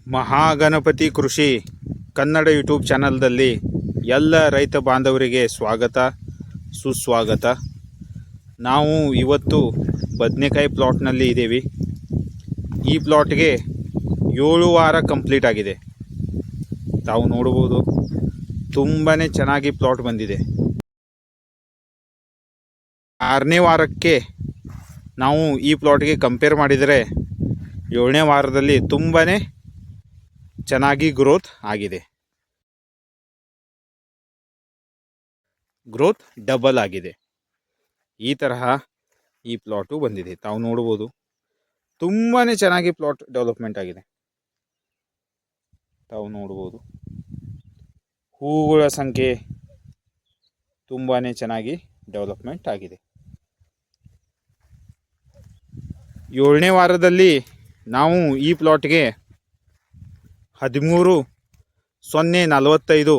ಮಹಾಗಣಪತಿ ಕೃಷಿ ಕನ್ನಡ ಯೂಟ್ಯೂಬ್ ಚಾನಲ್ದಲ್ಲಿ ಎಲ್ಲ ರೈತ ಬಾಂಧವರಿಗೆ ಸ್ವಾಗತ ಸುಸ್ವಾಗತ. ನಾವು ಇವತ್ತು ಬದನೆಕಾಯಿ ಪ್ಲಾಟ್ನಲ್ಲಿ ಇದ್ದೀವಿ. ಈ ಪ್ಲಾಟ್ಗೆ 7 ವಾರ ಕಂಪ್ಲೀಟ್ ಆಗಿದೆ. ತಾವು ನೋಡ್ಬೋದು, ತುಂಬಾ ಚೆನ್ನಾಗಿ ಪ್ಲಾಟ್ ಬಂದಿದೆ. 6ನೇ ವಾರಕ್ಕೆ ನಾವು ಈ ಪ್ಲಾಟ್ಗೆ ಕಂಪೇರ್ ಮಾಡಿದರೆ 7ನೇ ವಾರದಲ್ಲಿ ತುಂಬಾ ಚೆನ್ನಾಗಿ ಗ್ರೋತ್ ಆಗಿದೆ. ಗ್ರೋತ್ ಡಬಲ್ ಆಗಿದೆ. ಈ ತರಹ ಈ ಪ್ಲಾಟು ಬಂದಿದೆ. ತಾವು ನೋಡ್ಬೋದು, ತುಂಬಾ ಚೆನ್ನಾಗಿ ಪ್ಲಾಟ್ ಡೆವಲಪ್ಮೆಂಟ್ ಆಗಿದೆ. ತಾವು ನೋಡ್ಬೋದು, ಹೂವುಗಳ ಸಂಖ್ಯೆ ತುಂಬಾ ಚೆನ್ನಾಗಿ ಡೆವಲಪ್ಮೆಂಟ್ ಆಗಿದೆ. 7ನೇ ವಾರದಲ್ಲಿ ನಾವು ಈ ಪ್ಲಾಟ್ಗೆ 13-0-45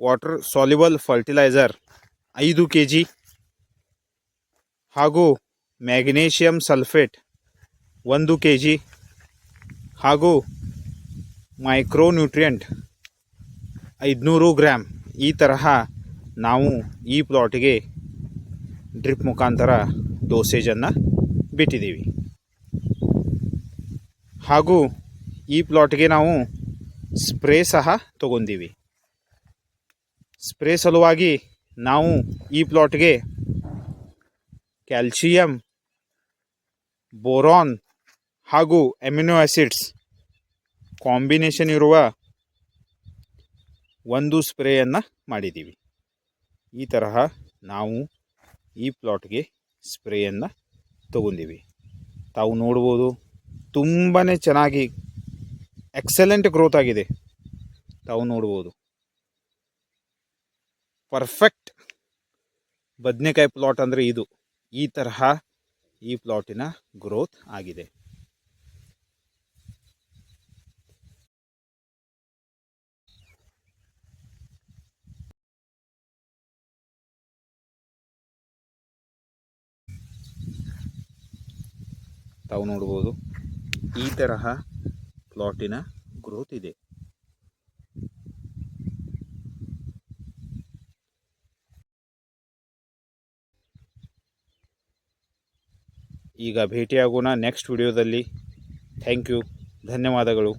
ವಾಟರ್ ಸಾಲ್ಯುಬಲ್ ಫರ್ಟಿಲೈಸರ್ 5 kg ಹಾಗೂ ಮ್ಯಾಗ್ನೀಷಿಯಂ ಸಲ್ಫೇಟ್ 1 kg ಹಾಗೂ ಮೈಕ್ರೋನ್ಯೂಟ್ರಿಯೆಂಟ್ 500 ಗ್ರಾಮ್ ಈ ತರಹ ನಾವು ಈ ಪ್ಲಾಟಿಗೆ ಡ್ರಿಪ್ ಮುಖಾಂತರ ಡೋಸೇಜನ್ನು ಬಿಟ್ಟಿದ್ದೀವಿ. ಹಾಗೂ ಈ ಪ್ಲಾಟ್ಗೆ ನಾವು ಸ್ಪ್ರೇ ಸಹ ತಗೊಂಡಿವಿ. ಸ್ಪ್ರೇ ಸಲುವಾಗಿ ನಾವು ಈ ಪ್ಲಾಟ್ಗೆ ಕ್ಯಾಲ್ಶಿಯಂ, ಬೋರಾನ್ ಹಾಗೂ ಅಮಿನೋ ಆ್ಯಸಿಡ್ಸ್ ಕಾಂಬಿನೇಷನ್ ಇರುವ ಒಂದು ಸ್ಪ್ರೇಯನ್ನು ಮಾಡಿದ್ದೀವಿ. ಈ ತರಹ ನಾವು ಈ ಪ್ಲಾಟ್ಗೆ ಸ್ಪ್ರೇಯನ್ನು ತಗೊಂಡಿವಿ. ತಾವು ನೋಡ್ಬೋದು, ತುಂಬಾ ಚೆನ್ನಾಗಿ ಎಕ್ಸಲೆಂಟ್ ಗ್ರೋತ್ ಆಗಿದೆ. ತಾವು ನೋಡ್ಬೋದು, ಪರ್ಫೆಕ್ಟ್ ಬದನೆಕಾಯಿ ಪ್ಲಾಟ್ ಅಂದರೆ ಇದು. ಈ ತರಹ ಈ ಪ್ಲಾಟಿನ ಗ್ರೋತ್ ಆಗಿದೆ. ತಾವು ನೋಡ್ಬೋದು, ಈ ತರಹ ಪ್ಲಾಟಿನ ಗ್ರೋತ್ ಇದೆ. ಈಗ ಭೇಟಿಯಾಗೋಣ ನೆಕ್ಸ್ಟ್ ವಿಡಿಯೋದಲ್ಲಿ. ಥ್ಯಾಂಕ್ ಯು, ಧನ್ಯವಾದಗಳು.